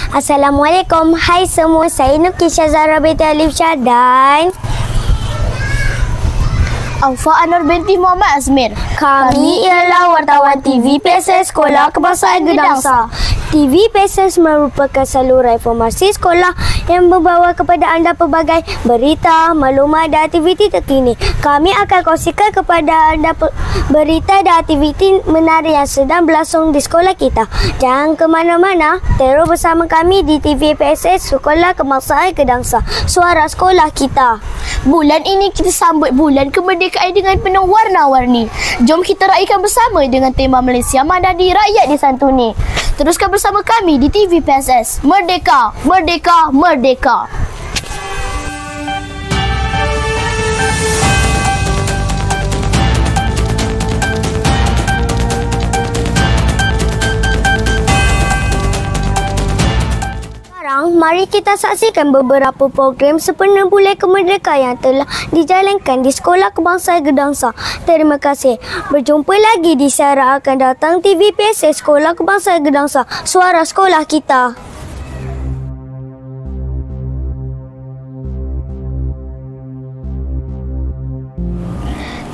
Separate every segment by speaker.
Speaker 1: Assalamualaikum. Hai semua, saya Nukisha Zahra binti Alif Shah dan
Speaker 2: Aufa Anur binti Muhammad Azmir.
Speaker 1: kami ialah wartawan TV PSS Sekolah Kebangsaan Gedangsa. TV PSS merupakan saluran informasi sekolah yang membawa kepada anda pelbagai berita, maklumat dan aktiviti terkini. Kami akan kongsikan kepada anda berita dan aktiviti menarik yang sedang berlangsung di sekolah kita. Jangan ke mana-mana, terus bersama kami di TV PSS Sekolah Kebangsaan Gedangsa. Suara sekolah kita.
Speaker 2: Bulan ini kita sambut bulan kemerdekaan dengan penuh warna-warni. Jom kita raikan bersama dengan tema Malaysia Madani Rakyat Disantuni. Teruskan bersama kami di TV PSS. Merdeka, merdeka, merdeka.
Speaker 1: Mari kita saksikan beberapa program sepenuh bulan kemerdekaan yang telah dijalankan di Sekolah Kebangsaan Gedangsa. Terima kasih. Berjumpa lagi di siaran akan datang TV PSS Sekolah Kebangsaan Gedangsa. Suara sekolah kita.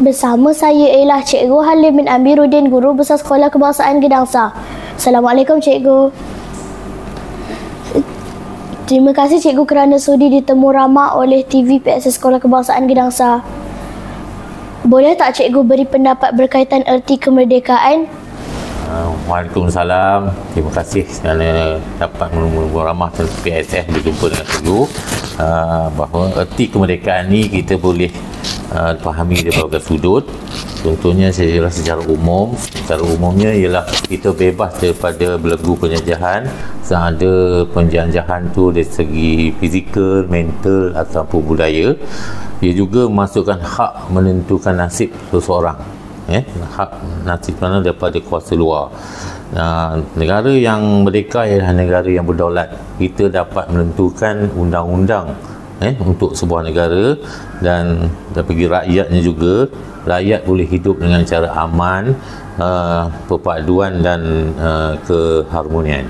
Speaker 2: Bersama saya ialah Cikgu Halim bin Amiruddin, Guru Besar Sekolah Kebangsaan Gedangsa. Assalamualaikum Cikgu. Terima kasih Cikgu kerana sudi ditemu ramah oleh TV PSS Sekolah Kebangsaan Gedangsa. Boleh tak Cikgu beri pendapat berkaitan erti kemerdekaan?
Speaker 3: Waalaikumsalam. Terima kasih kerana dapat menunggu ramah PSS berjumpa dengan Cikgu. Bahawa erti kemerdekaan ni kita boleh fahami dari berbagai sudut. Contohnya secara umum. Secara umumnya ialah kita bebas daripada belenggu penjajahan. Ada penjajahan tu dari segi fizikal, mental ataupun budaya. Ia juga memasukkan hak menentukan nasib seseorang. Hak nasib mana daripada kuasa luar. Negara yang merdeka ialah negara yang berdaulat. Kita dapat menentukan undang-undang untuk sebuah negara, dan bagi rakyatnya juga, rakyat boleh hidup dengan cara aman, perpaduan dan keharmonian.